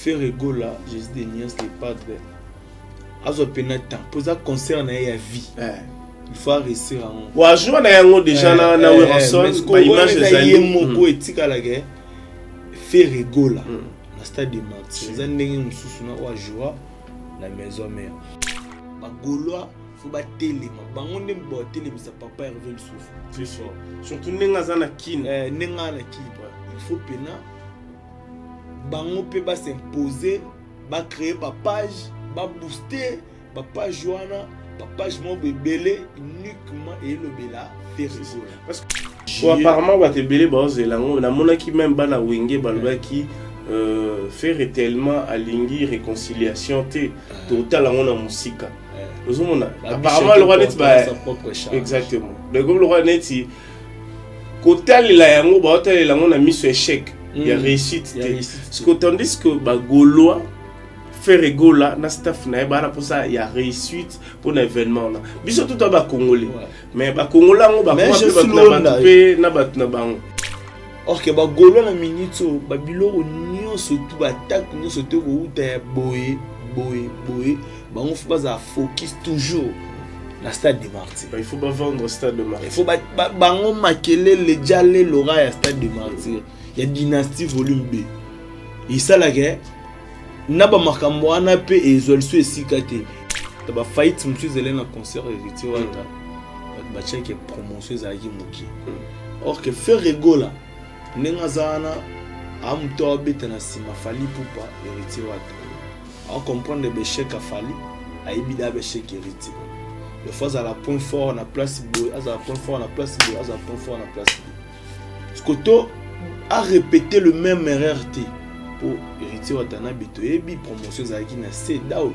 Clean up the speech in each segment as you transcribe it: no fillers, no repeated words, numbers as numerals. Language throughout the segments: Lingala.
Ferregola, Jésus de Nias, les padres. Azo penata, posa concert na ya vie. Il faut rester en. Wa joua na yango déjà na Wilson, ba image ezali moko etika la guerre. Ferregola. Na stade de Martyrs. Ça ndenge mususu na wa joie la maison mère. Ba Gaulois faut ba télé, bango ndem ba télé mais sa papa Hervé le souffle. C'est sûr. Surtout nenga za na kin. Nenga na kin. Il faut pena bango peut pas s'imposer, ba créer ba page, ba booster, ba page joana, ba page mo belé uniquement et le bela Ferregola. Parce que apparemment ba te belé ba zelango na mona ki même ba na wenge ba qui faire tellement alingi réconciliation te total en musique. Apparemment le roi net ba exactement. Le comme le roi net si côté la yango ba hôtel la on a mis sur échec. Il y a réussite. Ce que tandis que ba Gaulois Ferregola na staff na ba pour ça il y a réussite pour l'événement là. Biso tout ba congolais. Mais ba congolais on ba na ba na bango. Or que ba Gaulois na minute ba biloko nyonso tout ba attaque nyonso te ko uta boye ba on faut pas focus toujours la stade de Martyrs. Il faut pas vendre au stade de Martyrs. Il faut ba on makele le jale lora ya stade de Martyrs. Il y a dynastie volume B. Et ça la guerre na ba makambo ana pe ezolso esikate. Ta ba fight monsieur Zelena concert héritier wata. Ba check promotion za ki moki. Or que Ferregola nenga zana amto beta na sima fali pupa héritier wata. On comprendre be chèque a fali aibida be chèque héritier. Le fois à la point fort na place boy, à la point fort na place boy, à la point fort na place boy. Scoto a répété le même erreur pour héritier watana bito ebi promotion za ki na c'est daou.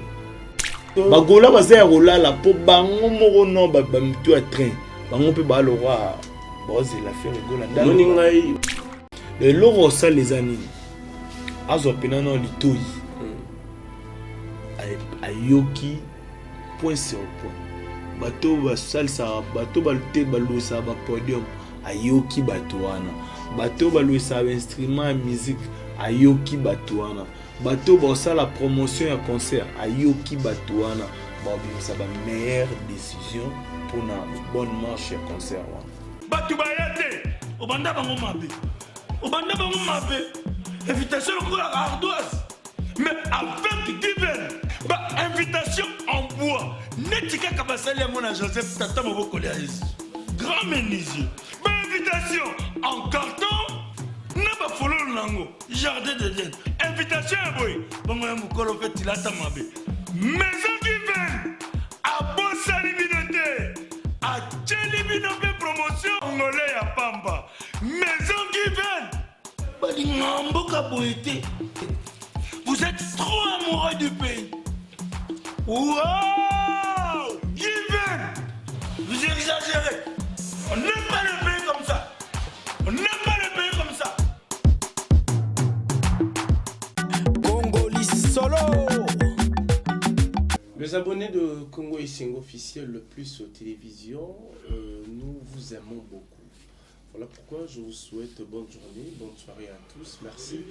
Ba Gaulois baza rola la po bango moko no ba mito a train. Bango pe ba le roi boze la Ferregola ndalo. Moni ngai le loro ça les années. Azo pena no litoi. Ayoki point sur point. Bato ba salsa bato ba lutte ba losa ba podium ayoki bato wana. Bato ba losa instrument musique ayoki bato wana. Bato ba la promotion ya concert ayoki bato wana. Ba bimisa ba meilleure décision pour na bonne marche ya concert wana. Bato ba yate obanda bango mabe. Obanda bango mabe. Invitation ko la ardoise. Mais avec Given, bah invitation en bois. Netika kabasali mon Joseph Tata Moboko grand menuisier. Bah invitation en carton. N'a pas follow nango. Jardin de Dieu. Invitation boy. Bon moi mukolo fait tilata mabe. Maison Given. A bossa libinote. A chelibinope promotion ngolé ya pamba. Maison Given. Bah l'ingambo kaboité. Vous êtes trop amoureux du pays. Wow! Given! Vous exagérez. On n'aime pas le pays comme ça. On n'aime pas le pays comme ça. Congolais solo. Les abonnés de Congo Ising officiel le plus aux télévisions, nous vous aimons beaucoup. Voilà pourquoi je vous souhaite bonne journée, bonne soirée à tous. Merci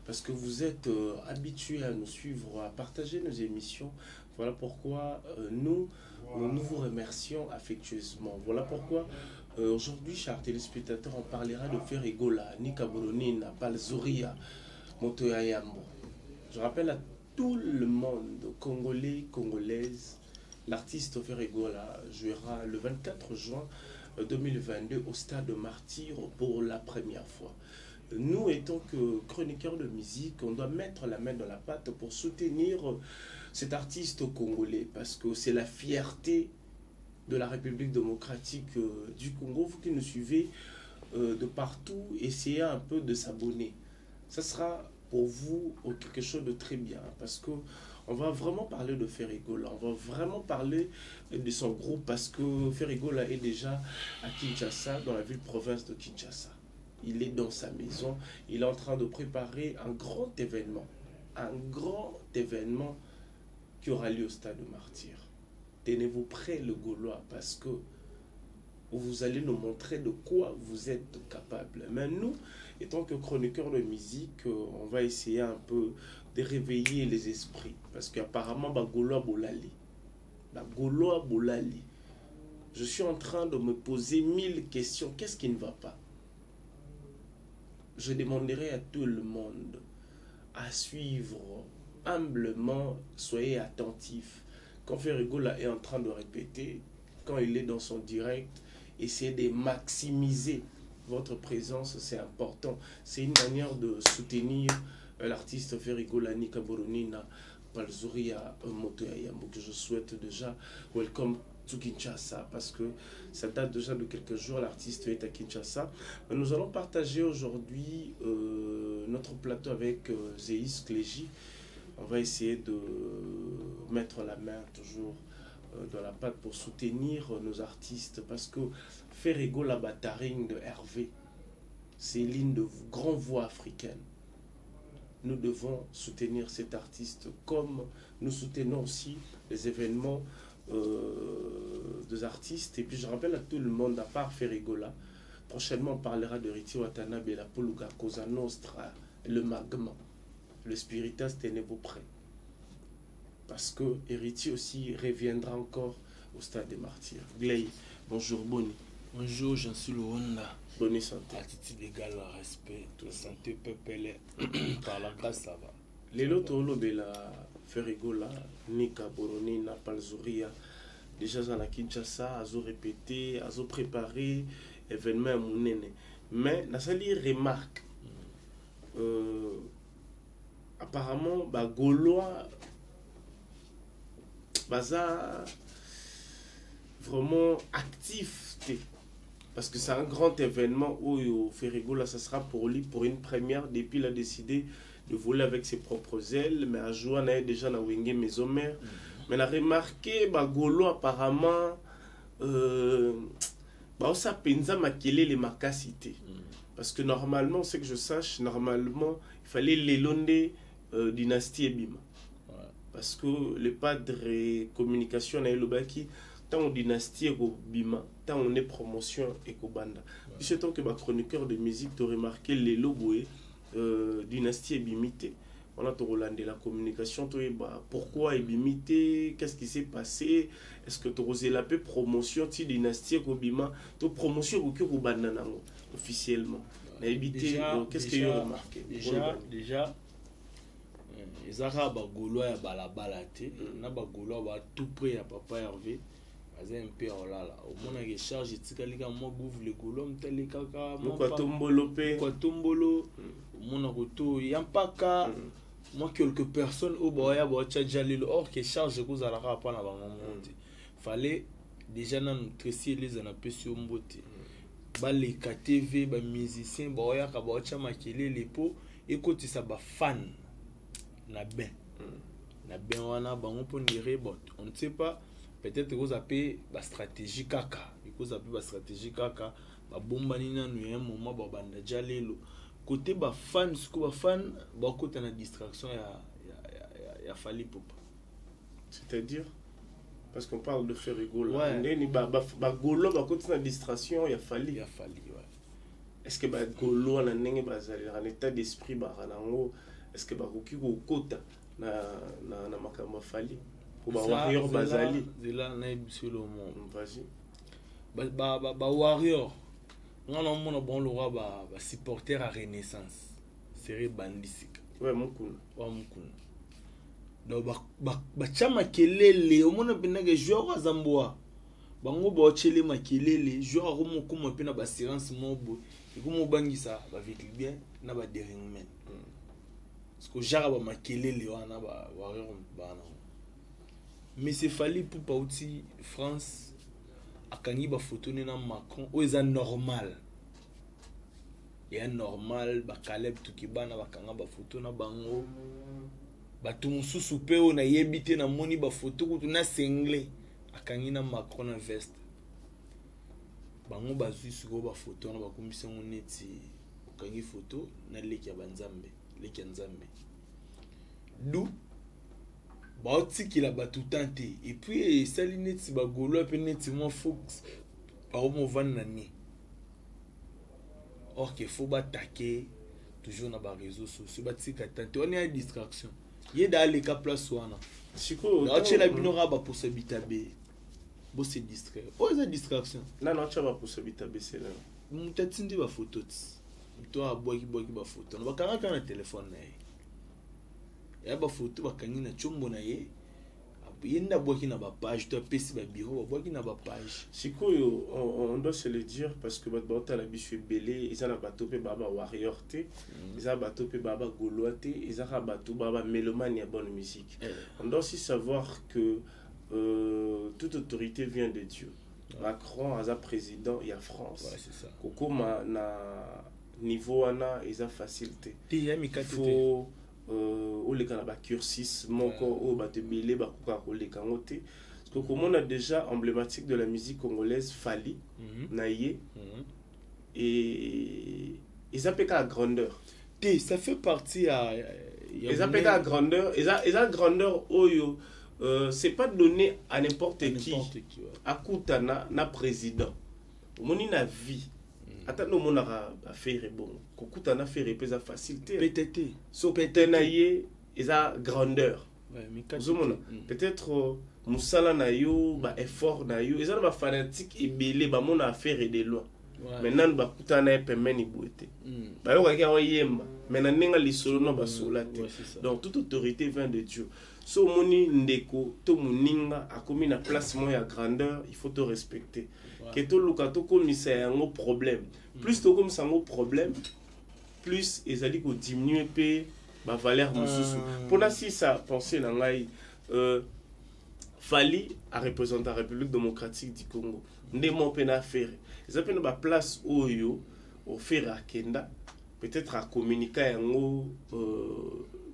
parce que vous êtes habitués à nous suivre, à partager nos émissions. Voilà pourquoi nous vous remercions affectueusement. Voilà pourquoi aujourd'hui, chers téléspectateurs, on parlera de Ferregola, Nika Boronina, Balzoria, Motoya Yambo. Je rappelle à tout le monde, congolais, congolaises, l'artiste Ferregola jouera le 24 juin 2022 au stade de Martyrs pour la première fois. Nous, étant que chroniqueurs de musique, on doit mettre la main dans la pâte pour soutenir cet artiste congolais parce que c'est la fierté de la République démocratique du Congo. Vous qui nous suivez de partout, essayez un peu de s'abonner. Ça sera pour vous quelque chose de très bien parce que on va vraiment parler de Ferregola, on va vraiment parler de son groupe parce que Ferregola est déjà à Kinshasa, dans la ville-province de Kinshasa. Il est dans sa maison, il est en train de préparer un grand événement qui aura lieu au stade de Martyrs. Tenez-vous prêts le Gaulois parce que vous allez nous montrer de quoi vous êtes capable. Mais nous, Et tant que chroniqueur de musique, on va essayer un peu de réveiller les esprits. Parce qu'apparemment, Gaulois Bolali. Gaulois Bolali. Je suis en train de me poser 1000 questions. Qu'est-ce qui ne va pas? Je demanderai à tout le monde à suivre humblement, soyez attentifs. Quand Ferrigola est en train de répéter, quand il est dans son direct, essayez de maximiser votre présence, c'est important. C'est une manière de soutenir l'artiste Ferrigola Nika Boronina Palzuria Motoya Yambo, que je souhaite déjà welcome to Kinshasa, parce que ça date déjà de quelques jours, l'artiste est à Kinshasa. Nous allons partager aujourd'hui notre plateau avec Zéis Clégy. On va essayer de mettre la main toujours dans la pâte pour soutenir nos artistes, parce que Ferrigola Bataring de Hervé, c'est l'une de grandes voix africaines. Nous devons soutenir cet artiste comme nous soutenons aussi les événements des artistes. Et puis je rappelle à tout le monde, à part Ferrigola, prochainement on parlera de Riti Watanabe, la Poluga Cosa Nostra, le Magma, le Spiritas Tenebo Près. Parce que Héritier aussi reviendra encore au stade des martyrs. Gley, bonjour Boni. Bonjour, j'en suis le Honda. Bonne santé. Attitude égale à respect, toute santé, peuple, par la grâce, ça va. Les lots Bela Ferrigola, Nika Boronina, Palzuria, déjà dans la Kinshasa, azo répété, azo préparé, événement à Mounene. Mais, Nassali remarque, apparemment, Gaulois, Baza, vraiment actif. Parce que c'est un grand événement où Ferrigola, ça sera pour lui, pour une première. Depuis, il a décidé de voler avec ses propres ailes. Mais à Joua, on a déjà na Wenge Maison-Mère. Mais on a remarqué, Gaulois, apparemment, ça pensa maquiller les macacité. Parce que normalement, c'est que je sache, normalement, il fallait l'élonder dynastie Ebima. Parce que le padre communication a eu tant on dynastie et bima, tant on est promotion et banda. Puis c'est tant que ma chroniqueur de musique t'a remarqué les logos dynastie et bimité. On a de la communication, pourquoi et bimité, qu'est-ce qui s'est passé, est-ce que tu osé la paix promotion ti dynastie et bima, tu promotion ou que banda officiellement. Qu'est-ce que tu as remarqué? Déjà ezaka Gaulois ya balabala te na Gaulois ba tout près ya papa Hervé aza un peu olala omona ke charge etikali ka mo bouvre le Gaulois mtali kaka mo kwa tombolo omona koto yampaka moi quelques personnes au boya bo tcha lelo or que charge kozala ka pa na bango monde fallait déjà na nutrition les na pesi mbote ba les KTV ba musiciens boya ka bo tcha makele lepo ekotisa ba fan na ben wana bango pour dire bon on ne sait pas peut-être que vous avez ba stratégie kaka vous avez ba stratégie kaka ba bombani na nu un moment ba banda jalelo côté ba fan siko ba fan ba côté na distraction ya Fally Ipupa, c'est-à-dire parce qu'on parle de Ferrigola ni ba Gaulois ba côté na distraction ya Fally ouais. Est-ce que ba Gaulois na ndenge bazali en état d'esprit ba rango? Est-ce que bakoki kokota na makambo Fally pour ba warrior bazali zela na biso le monde? Vas-y. Ba warrior ngana mona bon le roi ba supporter à Renaissance série bandisika mukuna donc ba chama kelele omona pena ke joueur azamboa bango ba ochele makelele joueur ko mokuma pena ba silence mobo ikomo bangisa ba vécu bien na ba déringment. Parce que j'arrive à makelele wana ba warrior bana. Mais c'est Fally Ipupa outi France akangi ba photo na Macron o eza normal. Ya normal ba Caleb tukibana bakanga ba photo na bango. Ba tumususu pe o na yebite na moni ba photo kutu na single akangi na Macron na veste. Bango bazui suko ba photo na ba kombisa neti akangi photo na leki ya banzambe. Les Nzambe d'où baotiki la batutante et puis salineti ba Gaulois pe neti mo fox ba mo van nani or qu'il faut attaquer toujours dans les réseaux sociaux on est à distraction il y a dans les cas place wana siko là tu la binora ba pour se bitabe bo se distraire oh c'est distraction là non tu vas pour se bitabe c'est là peut-être ndi ba photo toi boki ba photo on va quand na téléphone na ya ba photo ba kangi na chombo na ye yenda boki na ba page to pesi ba bureau boki na ba page sikoyo on doit se le dire parce que bato la bisu belé ils ont bato pe baba warrior té ils ont bato pe baba gaulois té ils ont bato baba mélomane ya bonne musique on doit aussi savoir que toute autorité vient de Dieu. Macron a président il y a France ouais c'est ça koko na niveau ana ils ont facilité faut au les canaba cursus moko au bato belé ba kuka ko les kangote parce que comme on a déjà emblématique de la musique congolaise Fali naie et ils appellent à grandeur ça fait partie à ils appellent à grandeur ils a grandeur oyo c'est pas donné à n'importe qui à kutana na président moni na vie attends no mona a faire bon kokuta na faire pesa facilité peut-être so peut-être naie eza grandeur peut-être musala na yo ba effort na yo eza ba fanatique ebele ba mona affaire et de loin maintenant ba kutana e pemeni boete ba yo ka yemba maintenant ninga lisolo no ba solate donc toute autorité vient de Dieu so moni ndeko to muninga akomi na place mo ya grandeur il faut te respecter que to luka to komisa yango problème plus to komisa yango problème plus ezali ko diminuer pe ba valeur mosusu pona si ça penser na ngai Fali a représenté la République démocratique du Congo ndemo pe na faire ça pe na ba place oyo au faire à Kenda peut-être à communiquer yango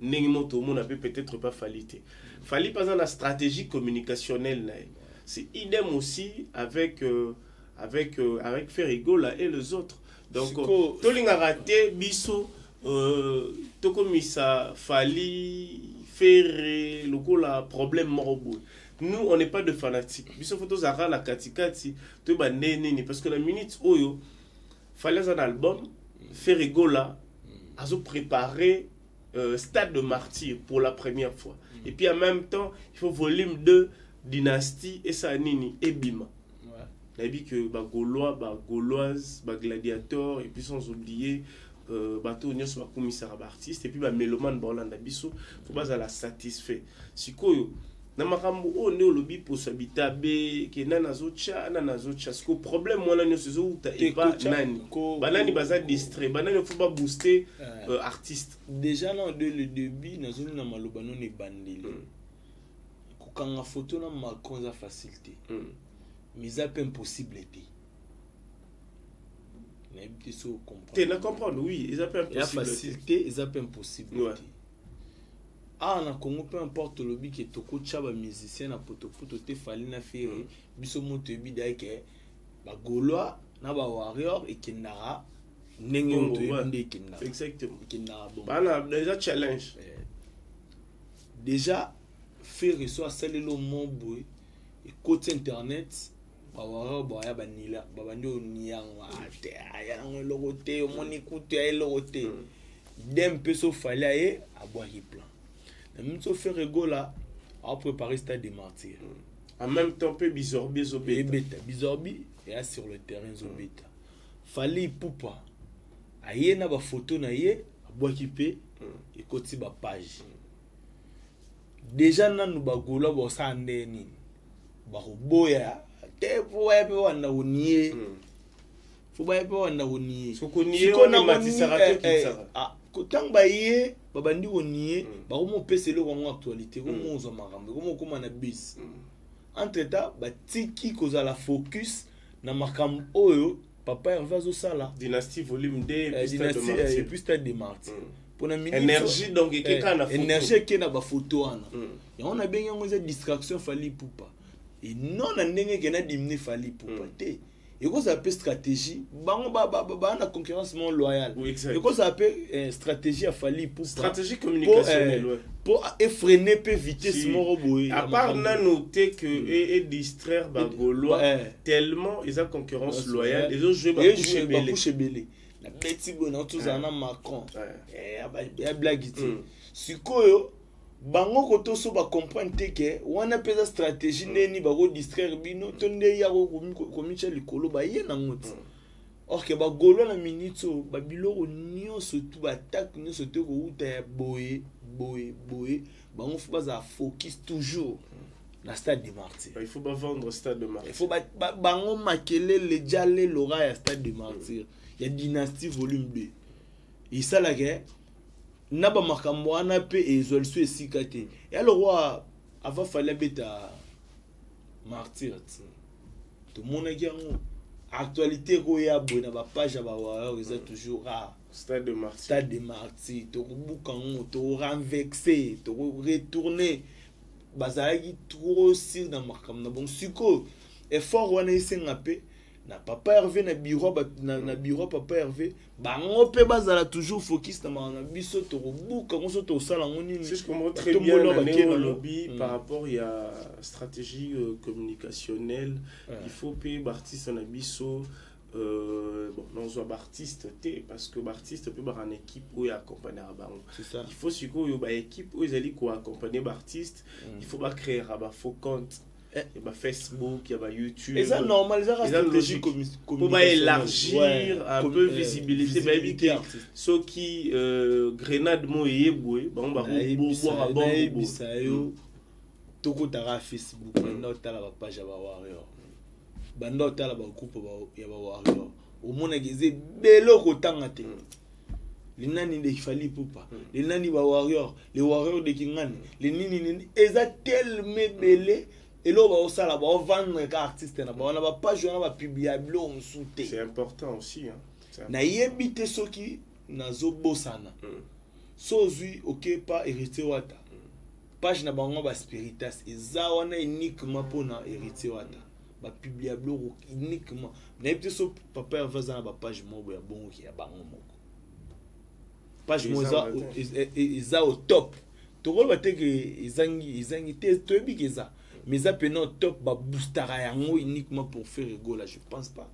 ndenge moto mona peut-être pas falité Fali pas dans la stratégie communicationnelle c'est idem aussi avec Ferrigola et les autres donc tolinga raté biso tokomisa Fali faire lokola problème morobo nous on n'est pas de fanatiques biso photos ara la katikati to ba nene parce que la minute oyo Fali un album Ferrigola a préparé Stade de Martyr pour la première fois et puis en même temps il faut volume 2 Dynastie et Sanini et Bima on a dit que ba Gaulois ba Gauloises ba Gladiator et puis sans oublier bateau nyos ba commissaire artiste et puis ba mélomane Bolanda biso faut pas la satisfait sikoyo na makambo o ne lobi pour s'habiter be ke nana zocha parce que problème moi là nyos zo uta et pas nani banani baza distrait banani faut pas booster artiste déjà là dès le début na zone na maloba non e bandeli ko kanga photo na Macron za facilité mais ça peut impossible été na comprendre oui ils appellent la facilité ils appellent impossible ah na Congo peu importe le bi que toko chaba musicien na poto te fali na faire biso moto bi daike ba Gaulois na ba warrior et kinara ndenge moto yende kinara exactement kinara bon bana déjà challenge déjà faire soit saler le mon boy et côté internet bawa boya banila babandi oniangwa te aya ngologote omoni kutu ya logote dem peso fali aye aboaki plan na mito Ferrigola a préparé Stade de Martyr en même temps peu Bizorbi beta Bizorbi et sur le terrain zobeta Fali Poupa aye na ba photo na ye aboaki pe et koti ba page déjà nanu ba Gaulois bo sande nini ba boya te poa pe wana unie fuba pe wana unie soko na matisara to kitsa kotang ba ye babandi unie ba ko mo peselo ko mo actualité ko mo zo makambo ko mo koma na bis entre temps ba tiki koza la focus na makambo oyo papa Hervé zo sala Dynastie volume 2 et puis Stade de Martyr pour na minute énergie donc et kana photo énergie ke na ba photo wana ya on a bien ngo za distraction Fali Poupa et non na ndenge ke na diminuer Fali Poupa te et quoi ça appelle stratégie bango ba na concurrence mon loyal et quoi ça appelle stratégie à Fali Poupa stratégie communicationnelle pour effréner peu vitesse mon robot à part na noter que et distraire ba Gaulois tellement ils ont concurrence loyale ils ont joué ba couche belé na beti boye na tozala na Macron ya blague te sikoyo bango koto so ba comprendre te ke wana peza stratégie neni ba ko distraire bino to nde ya ko komicha likolo ba ye na ngoti or ke ba golo na minute ba biloko nyonso tu ba attaque nyonso te ko uta ya boye bango faut pas focus toujours na stade de Martyrs. Il faut pas vendre stade de Martyrs. Il faut bango makele le jale lora ya stade de Martyrs. Il y a dynastie volume 2. Et ça la guerre na ba makambo wana pe ezolso esika te. Ya le roi avant fallait beta Martyrs. Tout le monde a actualité ko ya bona ba page ba wa ils toujours stade de Martyrs. Stade de Martyrs. To bukango to renvexer, to retourner bazalaki trop sur dans makam na bon siko effort wana isenga pe na papa Hervé na bureau na bureau papa Hervé bango pe bazala toujours focus na biso to buka ngoso to sala ngoni si je comprends très bien le lobby par rapport il y a stratégie communicationnelle il faut payer artiste na biso bon non soit artiste parce que artiste peut avoir une équipe où il accompagner il faut surtout une équipe où ils allaient accompagner artiste il faut pas créer un faux compte il y a Facebook il y a YouTube et ça normal ça stratégie pour pas élargir un peu visibilité éviter ceux qui grenade moye boy bon bah boire bon bisayo toko tara Facebook na tala ba page ba warrior bando tala ba groupe ya ba warrior au mona gize belo ko tanga te linani de Fally Ipupa linani ba warrior les warriors de Kingani les nini eza tellement belé et là ba osala ba vendre ka artiste na ba na ba page na ba publier blo msuté c'est important aussi na yebite soki nazo bosana sozui OK pas héritier wata page na bango ba spiritas eza wana uniquement pour na héritier wata ba publier blog uniquement na yebite so papa Hervé na ba page mobo ya bongo ki ya bango moko page moza eza au top to ko ba te ke izangi te to ebikeza mais ça peut non top ba boostara yango uniquement pour faire rigolo je pense pas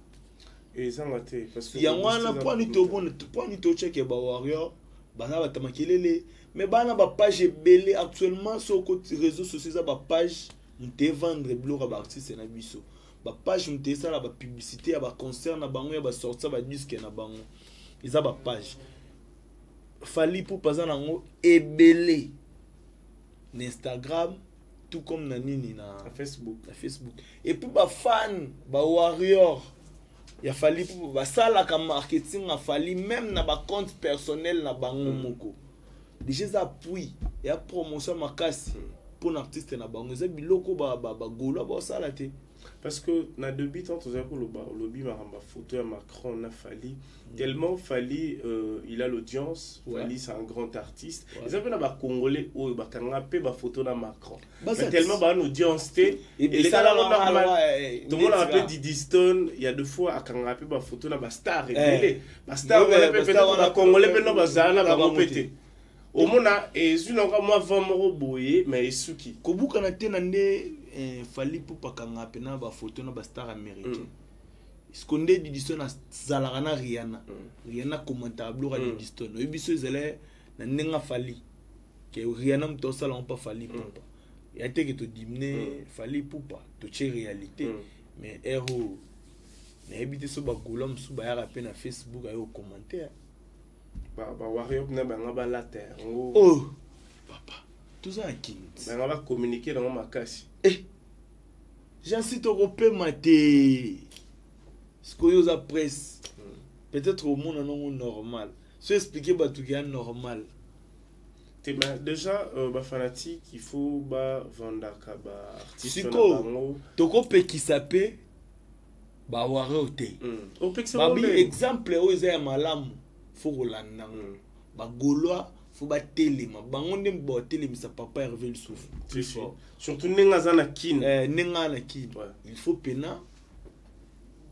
et ça maté parce que ya wana point ni to check ba warrior bana ba tamakelele mais bana ba page belé actuellement sur côté réseaux sociaux ça ba page m'te vendre blog ba artiste na biso ba page m'te ça la ba publicité ba concert na bango ya ba sortir ba disque na bango ils a ba page Fally Ipupa za nango ebelé na Instagram tout comme na nini na Facebook et puis ba fan ba warrior ya Fally Ipupa ba sala ka marketing a Fally même na ba compte personnel na bango moko déjà ça appui ya promotion makasi pour artiste na bango za biloko ba golo ba sala te parce que na deux bits entre le lobby maramba photo à Macron na Fally tellement Fally il a l'audience Fally c'est un grand artiste ils ont na congolais ou ba kanga pe ba photo na Macron tellement ba audience té et ça là normal tout le monde appelle Didi Stone il y a deux fois à kanga pe ba photo na ba star révélé ba star ba congolais pe no ba zana ba pété au mona et une encore moi vraiment boyer mais suki kobuka na te na nde Fally Ipupa kanga pe na ba photo na ba star américain skonde Didi Stone na zalaka na Rihanna commentaire blog à Didi Stone obiso zele na nenga Fally ke Rihanna mto sala on pas Fally Ipupa ya te ke to dimne Fally Ipupa to che réalité mais héros na ebité so ba golam so ba ya pe na Facebook ayo commentaire ba warrior na banga ba la terre oh papa tout ça qui banga ba communiquer dans ma casse j'incite au repé maté ce que vous a presse peut-être au monde non normal se expliquer ba tout est normal déjà ba fanatique il faut ba vendre ka ba artiste na bango to ko pe ki sapé ba warrior te au pe ba bi exemple o za malamu faut rolanda ba goloa faut ba telema bango ndem bo telema sa papa Hervé le souffle surtout nenga zana kin nenga na kin il faut pena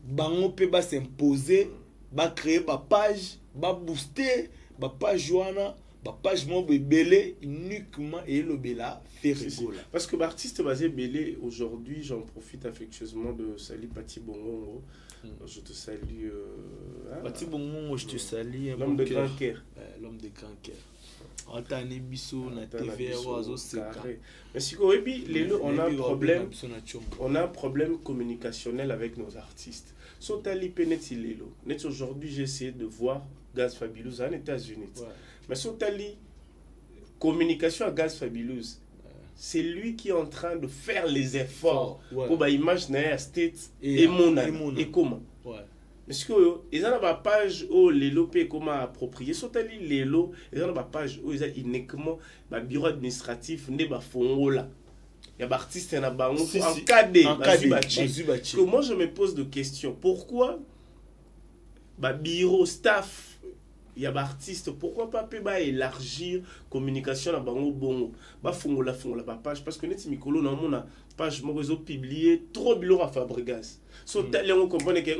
bango pe ba s'imposer ba créer ba page ba booster ba page wana page mo belé uniquement et le bela faire rigola. Parce que l'artiste basé belé aujourd'hui, j'en profite affectueusement de saluer Pati Bongongo. Je te salue. Pati Bongongo, je te salue. L'homme de grand cœur. L'homme de grand cœur. Antane Bisso na TV oiseau seka. Mais si on a un problème communicationnel avec nos artistes. Sotali peneti lelo. Net aujourd'hui, j'ai essayé de voir Gaz Fabulous en États-Unis. Mais Sotali communication à Gaz Fabulous. C'est lui qui est en train de faire les efforts pour imaginer à States et Mona et comment. Parce que ils ont une page où les lopés comment approprier. Sotali les lots, ils ont une page où ils ont uniquement le bureau administratif ne ba fongo là. Il y a des artistes en bango en cadre. Que moi je me pose de questions. Pourquoi ba bureau staff il y a des artistes, pourquoi pas élargir communication à bango bongo ba fongo la page parce que net mikolo na mona page mo réseau publié trop bilo à Fabregas. So tali on comprend que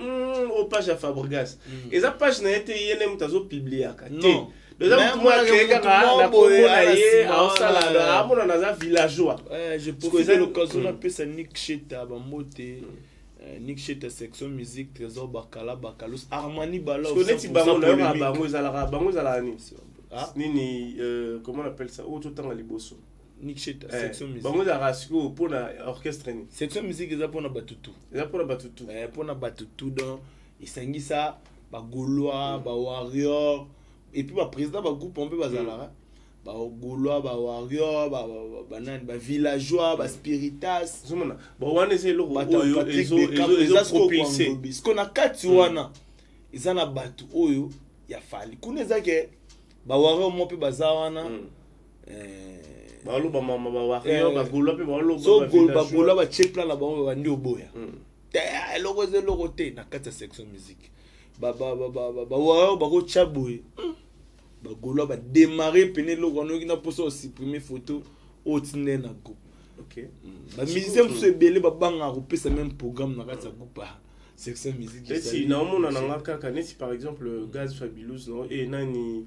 au page à Fabregas. Et ça page na été yene mutazo publié aka. Non. Déjà moi que na komona ye en salada amona na villageois. Je profite l'occasion un peu ça Nick Cheta ba moté. Nick Cheta section musique Trésor Bakala Bakalos Armani Bala. Parce que net bango na bango ezala nini comment on appelle ça autre temps à liboso. Nick Cheta section musique. Bango za rasiko pour na orchestre ni. Section musique eza pour na batutu. Eza pour na batutu. Pour na batutu donc isangisa ba Gaulois, ba Warrior et puis ba président ba groupe on peut bazala. Ba Gaulois, ba Warrior, ba villageois, ba Spiritas. Zomona. Ba wana c'est le oyo ezo propulser. Ce qu'on a kati wana. Izana batu oyo ya fali. Kuneza ke ba Warrior mo pe bazawana. Balo ba mama ba Warrior ba Gaulois pe balo ba Gaulois ba check plan la bango ba ndi oboya. Ta eloko ze loko te na kati section musique. Ba Warrior ba ko chaboy. Ba Gaulois ba démarrer pené loko no ki na poso supprimer photo otine na groupe. OK. Ba musicien so belé ba banga ko pesa même programme na kati groupe section musique. Et si na mona na ngaka kanesi par exemple Gaz Fabulous no et nani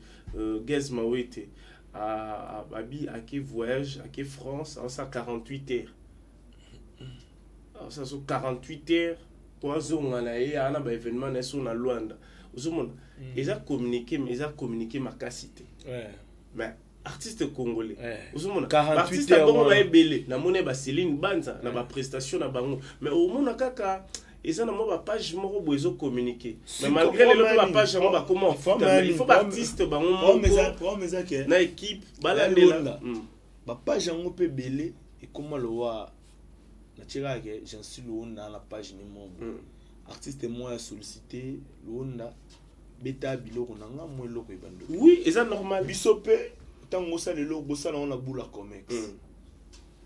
Gaz Mawete à Babi à qui voyage à qui France en 148 heures. Alors ça sont 48 heures pour zonga et ana ba événement na so na Luanda. Ozomona ils ont communiqué ma capacité. Mais artiste congolais. Ozomona artiste bango ba ebele na mona ba Céline Banza na ba prestation na bango. Mais au mona kaka ils ont na page moko bozo communiquer. Mais malgré les page mo ba comment il faut artiste bango na équipe balandela. Ba page ngo pe belé et comment le voir na tira que j'en suis le na la page ni mo. Artiste moi sollicité le beta biloko nanga mo loko ebando. Oui, et ça normal. Bisope tango ça le logo ça on a boula comex.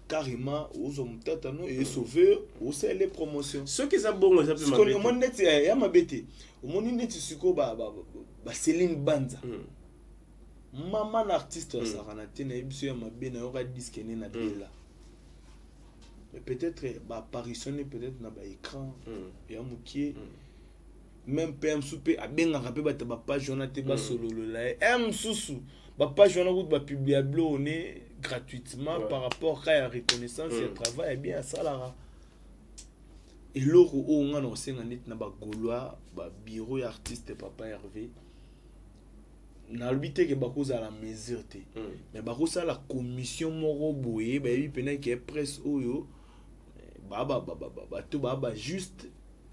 Carrément aux hommes tatano et sauver au c'est les promotions. Ce qui ça bon ça peut m'abêter. Parce que mon net ya mabete. Mon net siko ba Céline Banza. Maman artiste ça ranate na biso ya mabe na yoka disque ne na bela. Mais peut-être apparition peut-être na ba écran ya mukie. Même PM soupe a bien rappelé ba page on a te ba solo la M susu ba page on a ba publier blonné gratuitement par rapport à la reconnaissance et travail bien ça là. Et loko o nga no senga net na ba Gaulois ba bureau artiste papa Hervé na lubité que ba koza la mesure te mais ba koza la commission moko boye ba yi pena que presse oyo tout juste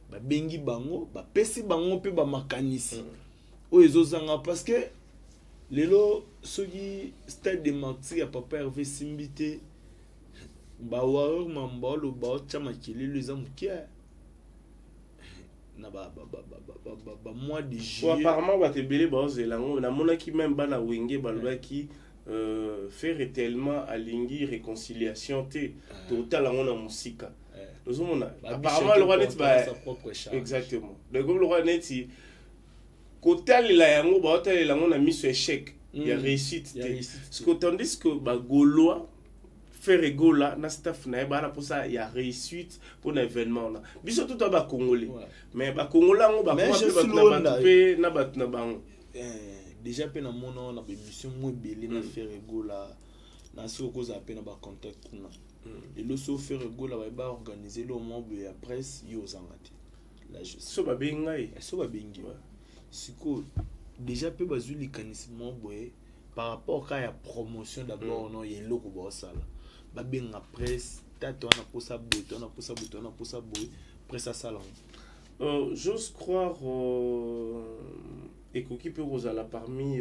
ba bengi bango ba pesi bango pe ba makanisi o ezozanga parce que lelo soki stade de Martyrs ya papa Hervé Simbité ba Warrior mambolo ba chama kilelo ezamukia na ba mois de juillet apparemment ba te belé ba ozelango na monaki même bana wenge balobaki faire tellement alingi réconciliation te total on a musika. Apparemment le roi net exactement le roi net côté la yango ba hôtel la on a mis sur échec il y a réussite ce que tandis que ba Gaulois faire gola na staff na ba pour ça il y a réussite pour l'événement là biso tout ba congolais mais ba congolais on ba na ba na ba déjà pe na mona na émission mo belé na faire egola na so cause appel na ba contact kuna et le so faire egola ba organiser le membre ya presse yo zangati là je so ba bengai so ba bengi siko déjà pe bazuli kanisimo boye par rapport à la promotion d'abord non il loko ba sala ba benga presse tato na posa boto na posa boto na posa boy presse sala. J'ose croire ekoki pe kozala parmi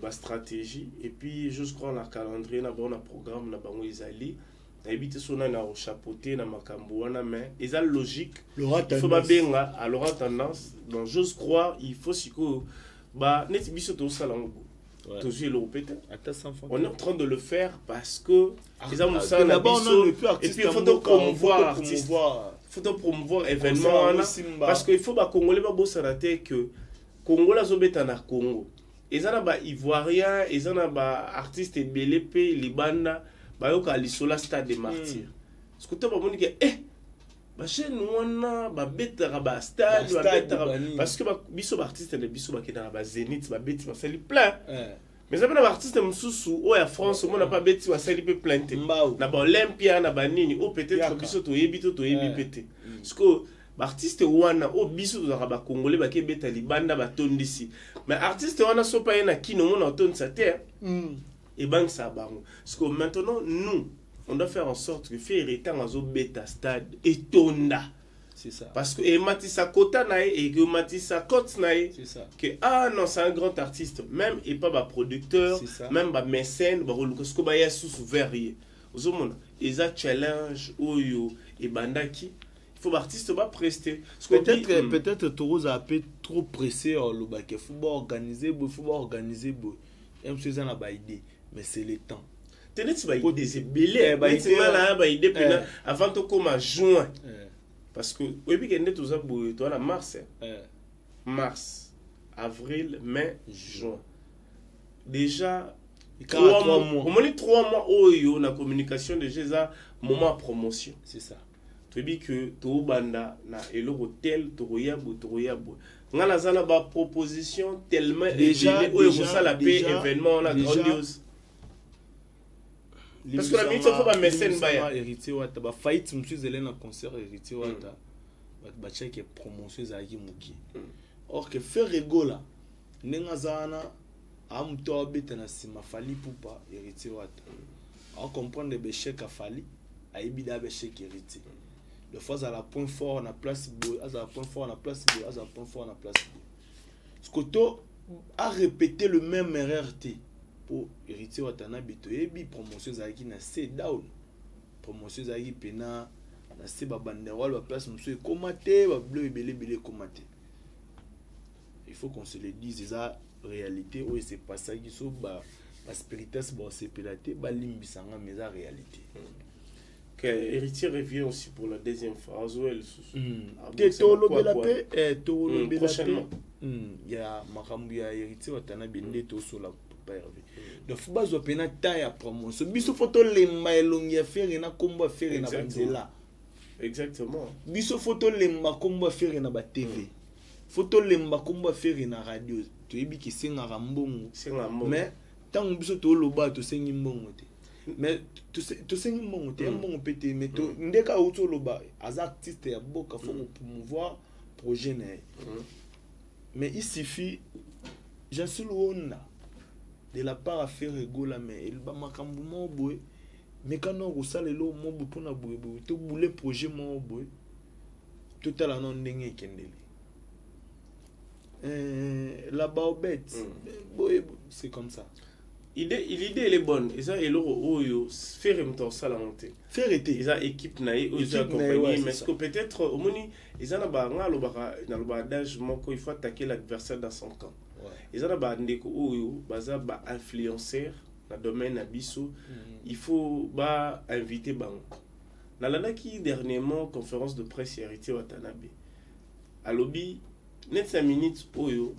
ba stratégie et puis j'ose croire la calendrier na bon programme na bango ezali na ebite sona na chapeauté na makambo wana mais eza logique il faut ba benga alors tendance donc j'ose croire il faut siko ba net biso to sala ngo to jouer le peut-être on est en train de le faire parce que ils ont ça na biso et puis il faut donc promouvoir artiste faut promouvoir événement parce que il faut ba congolais ba bosana te que Congo la zobeta na Congo ezana ba ivoirien ezana ba artiste belé pe libanda ba yoka lisola stade des martyrs ce que to ba moni que ba chaîne wana ba beta ba stade ba beta parce que ba biso ba artiste de biso ba kena ba Zénith ba beti ba sali plein mais ça ba artiste mususu o ya France on n'a pas beti ba sali pe plein na ba Olympia na ba nini o peut-être biso to yebi pété parce que artiste wana o biso tozaka ba congolais ba kebeta libanda ba tondisi mais artiste wana so pa na kino mona tondisa terre et bank ça bango parce que maintenant nous on doit faire en sorte que faire étant azo beta stade et tonda c'est ça parce que et matisa kota nae et que matisa cote nae c'est ça que non c'est un grand artiste même et pas ba producteur même ba mécène ba parce que ba ya sous verrier ozomona eza challenge oyo et bandaki faut l'artiste va prester peut-être Toulouse a peu trop pressé le bac il faut organiser même si ça n'a pas idée mais c'est le temps tenez tu vas idée c'est belé ba idée avant de comme juin parce que oui puis que tout ça toi la mars avril mai juin déjà 3 mois au moins 3 mois oyo na communication déjà ça moment promotion c'est ça tu que to banda na eloko tel to yabo ngala zala ba proposition tellement déjà oyo ça la paix événement la grandiose parce que la minute faut ba mécène ba ya héritier wata ba fight monsieur Zelena concert héritier wata ba check promotion za ki muki or que faire rigola nenga zana am to beta na sima fali pupa héritier wata on comprendre be chèque a fali a ibida be chèque héritier de fois à la point fort on a place beau à la point fort on a place beau à la point fort on a place beau Scoto a répété le même erreur pour héritier watana bito ebi promotion zaki na c'est down promotion zaki pena na c'est ba banderole ba place monsieur commenter ba bleu belé commenter il faut qu'on se le dise ça réalité ou c'est pas ça qui so ba spiritas bon c'est pélaté ba limbisanga mais ça réalité que héritier revient aussi pour la deuxième phase où elle il y a makambu ya héritier watana binde to sola pas hervé donc faut bazo pena ta ya promotion biso photo lemba elongi ya faire na kombo faire na banzela exactement biso photo lemba kombo faire na ba TV photo lemba kombo faire na radio to yebi ki senga mbongo mais tant biso to loba to sengi mbongo te mais tu sais mon te mon pété mais to ndeka auto loba as artiste ya boka faut promouvoir projet né mais il suffit j'assure on de la part à faire rigola mais il ba makambu mo boy mais quand on sale lo mo bo pona boy to boule projet mo boy total anon ndenge kendeli la baobette boy c'est comme ça. L'idée elle est bonne et ça et l'euro faire en temps ça la montée faire été ils a équipe naïe ils accompagné mais ce que peut-être au moni ils en a ba ngalo ba na le badage moko il faut attaquer l'adversaire dans son camp ils en a ba ndeko oyo baza ba influenceur na domaine abisso il faut ba inviter bango na lana qui dernièrement conférence de presse héritier Watanabe à lobby net 5 minutes oyo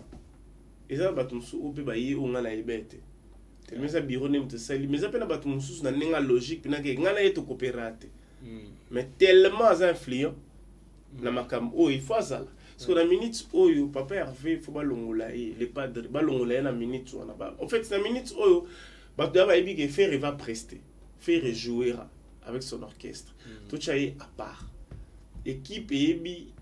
ils en a ba tumsu ope ba yi o ngana ibete mais ça bureau nem te sali mais ça peut na batu mususu na nenga logique pina ke ngana yeto coopérater mais tellement influent na makam il faut ça Parce que la minute oyo papa Hervé faut balongola les padres balongola na minute wana ba. En fait la minute oyo ba doit ebi que faire va prester. Faire jouer avec son orchestre. Tout ça est à part. Équipe ebi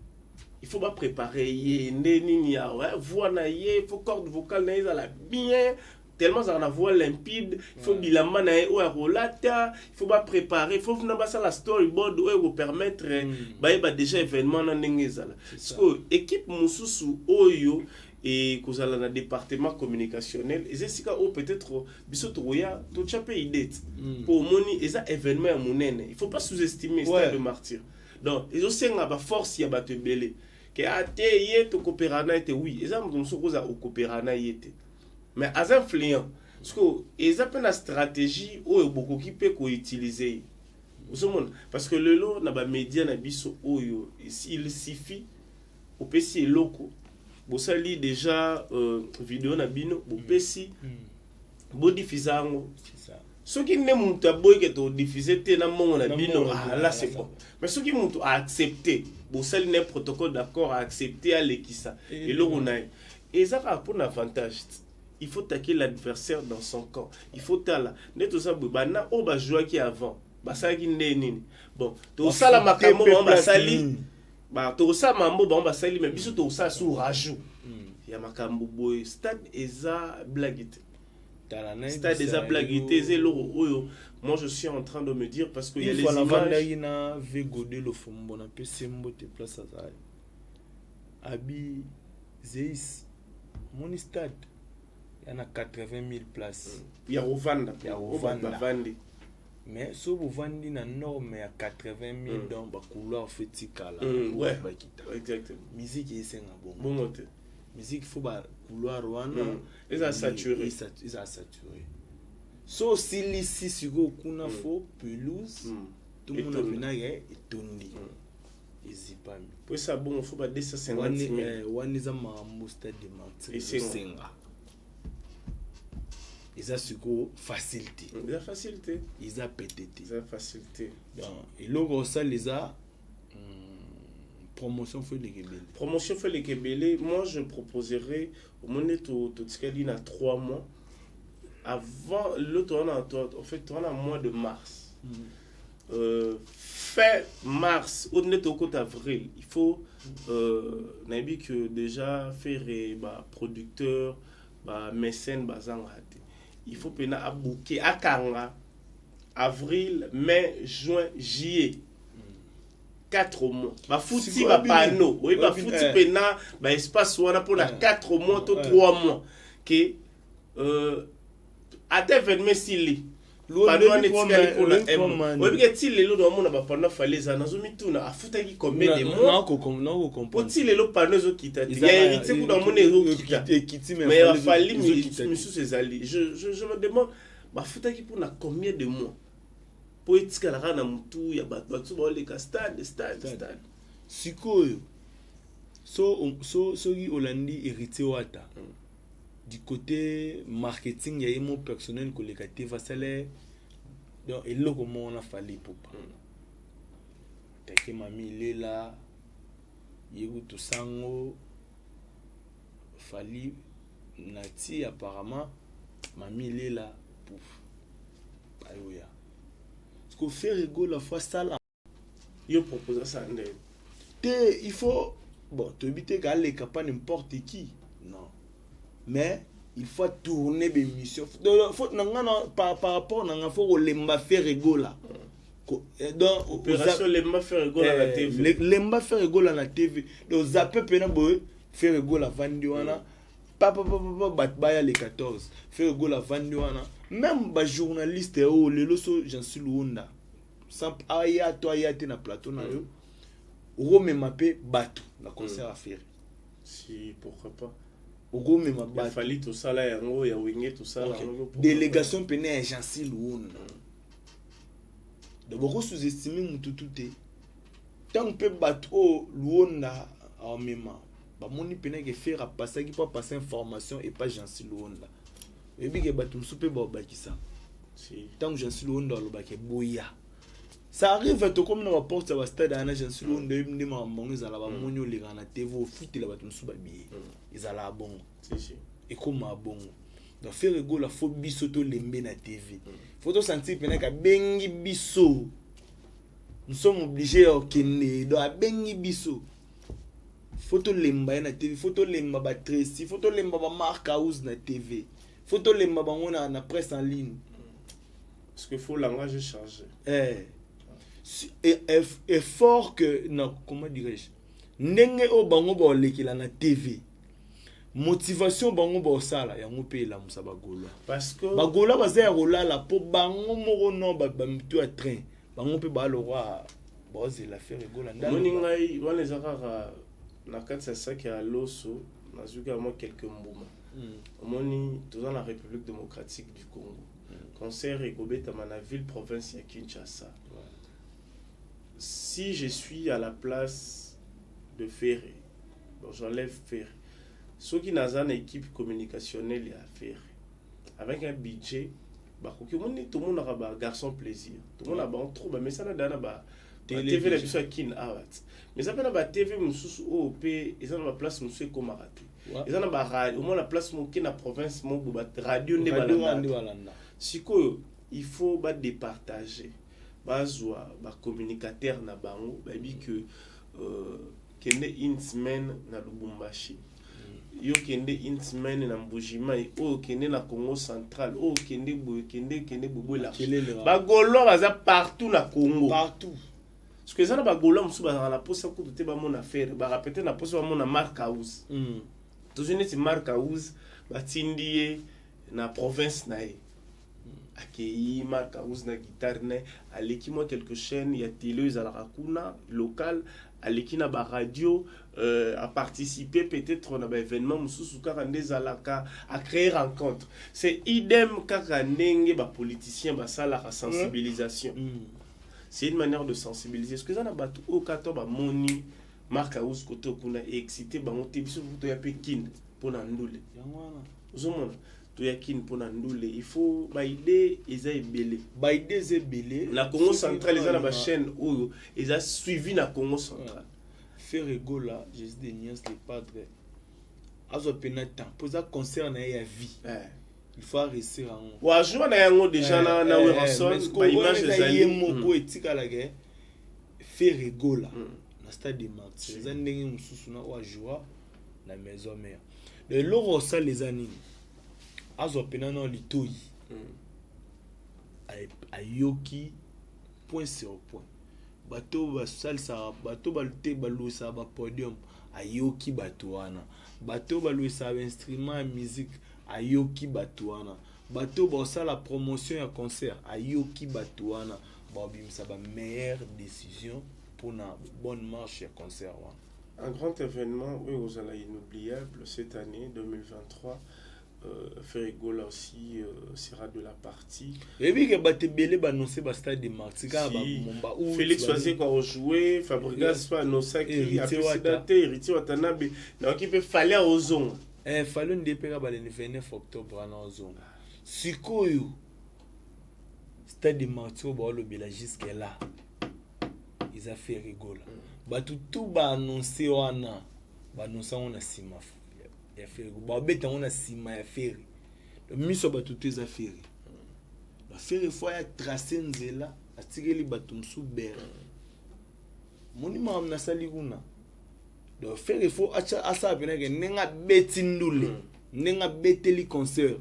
il faut pas préparer nini ya voix na il faut corde vocale na la bien tellement ça a voix limpide, il faut bilamba na o rolata, il faut pas préparer, il faut na ba la storyboard ou vous permettre ba déjà événement na ndengezala. Parce que équipe mususu oyo et kozala na département communicationnel, et c'est ça peut-être biso toya to chapé idée pour moni eza événement ya monene. Il faut pas sous-estimer Stade de Martyr. Donc, ils ont senga ba force ya ba te belé. Que ate yé to coopérana était oui, eza muso koza o coopérana yété. Mais as influent parce que ils ont une stratégie où beaucoup qui peut utiliser parce que le lot na ba média na biso oyo il suffit au PC loko bo sali déjà vidéo na bino bo PC bo diffusango ce qui ne monte boy que to diffuser te na mongo na bino là c'est bon mais ce qui monte a accepté bo sali ne protocole d'accord a accepté à l'équisa et le on a et ça a pour un avantage. Il faut taquer l'adversaire dans son camp. Il faut tala. Ne tout ça bana o ba jouer qui avant. Ba ça qui nini. Bon, to ça la makambo ba sali. Ba to ça mambo ba sali mais biso to ça sous rajout. Ya makambo boy stade eza blaguité. Stade eza blaguité zelo oyo. Moi je suis en train de me dire parce que il y a les images. Na vegodé le fombo na pe sembo te place ça. Abi Zeis mon stade. Il y en a 80 000 places. Il y a Rovanda. Mais si vous vendez une norme, il y a 80 000 dans le couloir fétical. Ouais, exactement. Musique, c'est un bon. Bon, musique, il faut le couloir. Ils ont saturé. Ils ont saturé. So, si ici, si vous avez pelouse, tout le monde a venu et tourné. Ils pas mis. Pour ça, bon, il faut pas 250 000. On est un stade de Martyr. Et c'est ils ont surtout facilité. Ils ont facilité. Ils ont pétété. Ils ont facilité. Et là, ça les a promotion fait les Kébélé. Promotion fait les Kébélé. Moi, je proposerais au moment où tu as 3 mois avant l'autre en fait, on a mois de mars. Fin mars, au côté avril, il faut que déjà faire producteur, mécène, il faut peine à bouquer à Kanga avril, mai, juin, juillet. 4 mois. Ba fouti ba panneau. Oui, ba fouti pena ba espace wana pour 4 mois to 3 mois. Que à événement sili. Panneau ne tika ko na oui que ti lelo do mona ba panneau faleza na zomi tuna afuta ki combien de mois. Non ko comprendre. Ti lelo panneau zo kita. Il y a hérité ko na mona zo kita. Mais il fallait me sous ses alliés. Je me demande ba futa ki pour na combien de mois. Pour etika la na mutu ya batu ba le stade. Sikoyo. So qui Hollandi hérité wata. Du côté marketing, il y a un mot personnel que les gâtés va saler. Donc, et là, comment on a fallu pour pas. T'as que mamie, il est là. Il y a tout sango. Fallu. Nati, apparemment, mamie, il est là. Pouf. Aïouya. Ce qu'on fait rigolo la fois ça là. Il propose ça. Il faut. Bon, tu évites qu'elle pas n'importe qui. Non. Mais il faut tourner des missions. Par rapport à faut lemba faire rigola. Donc opération lemba faire rigola à la TV. Lemba faire rigola à la TV. Donc zappe pena boy faire rigola vandi wana. Papa batbaya les 14. Faire rigola vandi wana. Même ba journaliste oh le loso j'en suis luonda. Sans aya toi ya te na plateau na yo. Rome mapé bateau la concert à faire. Si pourquoi pas. Il a fallu tout ça là, il y a wingé tout ça là. Délégation pénale agence Louon. De beaucoup sous-estimer mon tout. Tant qu'on peut battre Louon là en même temps, bah mon pénal qui fait passer qui peut passer information et pas agence Louon là. Et bien que battre mon super bas qui ça. Tant que agence Louon dans le bac boya. ça arrive à tout comme dans la porte ça va stade à un agence où on doit me demander ils allaient monio les gars na TV au foot il va tout souba billet ils allaient bon et comme bon donc faire rigolo la faut biso to lembe na TV faut to sentir pena ka bengi biso nous sommes obligés à kende do a bengi biso photo lemba na TV photo lemba ba Tracy photo lemba ba Mark House na TV photo lemba bango na presse en ligne parce que faut langage chargé est fort que non comment dirais-je ndenge o bango ba lekila na TV motivation bango ba sala ya ngope la musa bagola parce que bagola bazaya rolala po bango moko no ba mtu a train bango pe ba le roi boze la faire gola ndalo moningai wana zakara na kati ya sac ya loso nazuka moi quelques moments omoni dans la République démocratique du Congo concert et gobeta na ville province ya Kinshasa. Si je suis à la place de Ferré, bon, j'enlève Ferré. Ceux qui n'ont pas une équipe communicationnelle à faire, avec un budget, tout le monde a un garçon plaisir. Tout le monde a un trop, mais ça n'a pas TV la biso kin awat. Mais ça peut na TV mususu OP, ils ont la place mususu comme raté. Ils ont na radio, au moins la place mo na province mo radio ne balanda. Siko il faut ba départager. Bazwa ba communicateur na bango ba bi que kende une semaine na Lubumbashi. Yo kende une semaine na Mbujima o kende na Congo central o kende bobo la. Ba golo baza partout na Congo. Partout. Parce que ça na ba golo musu ba la posa ko te ba mon affaire ba répéter na posa ba mon Mark House. Toujours ne ti Mark House ba tindie na province na e. Akei Mark House na guitare ne aleki moi quelques chaînes ya télé à la rakuna local aleki na ba radio à participer peut-être na ba événement mususu kaka ndezalaka à créer rencontre c'est idem kaka ndenge ba politiciens ba sala la sensibilisation c'est une manière de sensibiliser ce que ça na batu au kato ba moni Mark House koto kuna excité ba monter biso to ya Pekin pona ndule ozomona to yakin pona ndule il faut ba idée eza ebele na Congo central eza na ba chaîne oyo eza suivi na Congo central faire rigola Jésus de Nias les padres azo pena temps posa concert na ya vie il faut rester en wa jour na yango déjà na Weranson ba image ezali moko etika la guerre faire rigola na stade de Martyrs eza ndenge mususu na wa joie na maison mère le loro ça les années azo pena na litoi ayoki point sur point bato ba salsa bato balte balusa ba podium ayoki bato wana bato balusa ba instrument ya musique ayoki bato wana bato ba sala promotion ya concert ayoki bato wana ba bimisa ba meilleure décision pour na bonne marche ya concert wana. Un grand événement oui aux inoubliable cette année 2023. Ferrigola aussi sera de la partie. Et puis que Batebele va annoncer le stade de Martika. Félix Oazé va rejouer, Fabregas va annoncer qu'il a précédé, Héritier Watanabe. Donc il peut falloir aux zones. Il fallait une dépêche le 29 octobre à nos zones. Sikoyo, stade de Martika va le Bela jusqu'à là. Ils ont fait Ferrigola. Tout va annoncer wana, va annoncer on a Simaf. Ya feri ba beta on a sima ya feri le miso batutu za feri la feri fo ya tracer nzela atikeli batumsu ber moni ma amna sali kuna do feri fo acha asa bena ke nenga beti ndule nenga beteli concert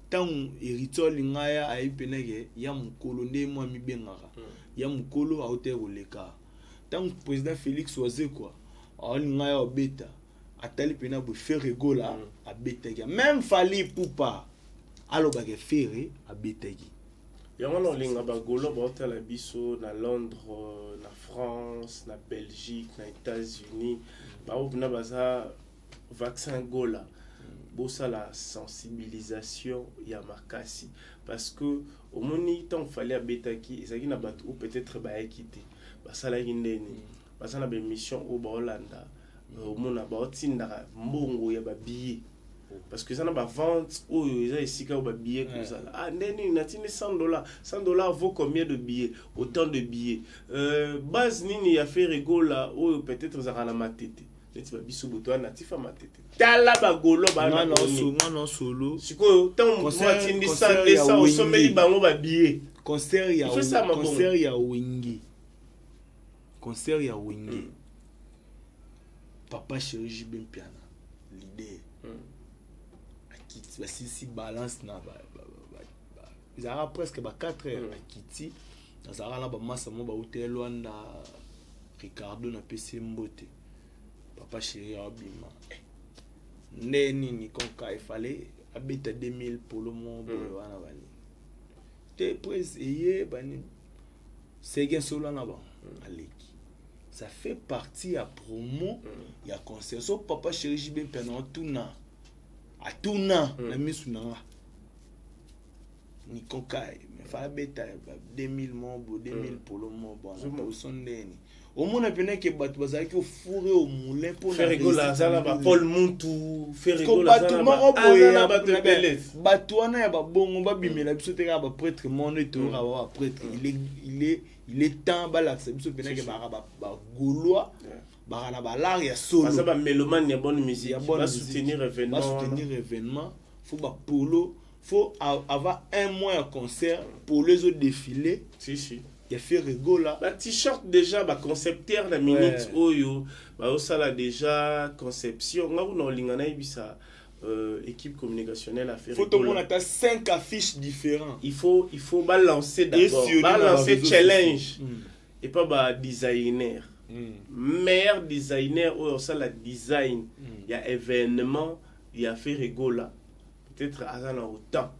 tant eritol ngaya ayipena ke ya mukolo nde mo mi bengaka ya mukolo a hotel oleka tant président Félix Oazé quoi on ngaya obeta atali pena bo faire rigola a betegi même Fally Ipupa aloba ke faire a betegi yango no linga ba golo ba hôtel biso na Londres na France na Belgique na États-Unis ba obna baza vaccin gola bosa la sensibilisation ya makasi parce que au moni tant Fally a betaki ezaki na bato ou peut-être ba ekité ba sala indeni ba sana be mission au ba Hollanda au mona ba otinda mbongo ya ba billet parce que ça n'a pas vente ou ils ont ici quand billet comme ça. Ah neni natine $100. $100 vaut combien de billets? Autant de billets. Base nini a fait rigolo là ou peut-être ça a ma tête. Tu vas bisu boto natif à ma tête. Tala ba golo ba na non solo. Siko tant moi tindi ça au sommet li bango ba billet. Concert ya Wingi. Concert ya Wingi. Papa chéri Jibin Piana. L'idée. Akiti si balance na ils aura presque 4 heures Akiti. Dans ara na ba massa mo ba hotel wanda Ricardo na PC Mbote. Papa chéri abima. Neni ni konka il fallait habiter 2000 pour le monde wana bani. Te pres eye bani segen solo na ba aleki. Ça fait partie à promo il y a concert so papa chéri Jibin Piana tuna a tuna na misunanga ni konkai mais fa beta 2000 mombo 2000 pour le mombo na sondeni au monde pena que batu bazaki au fourré au moulin pour faire rigoler ça ba Paul Muntu faire rigoler ça ba batu wana ya ba bongo ba bimela biso te ka ba prêtre monde te ka ba prêtre il est temps ba la biso pena que ba gaulois ba na ba l'art ya solo ça ba mélomane ya bonne musique va soutenir événement faut ba polo faut avoir un mois de concert pour les autres défilés si il a fait rigola ba t-shirt déjà ba concepteur la minute oyo ba osala déjà conception nga na lingana ibisa équipe communicationnelle a fait faut tout le monde a 5 affiches différentes il faut balancer d'abord balancer challenge et pas ba designer meilleur designer ou ça la design il y a événement il a fait rigola peut-être à ça autant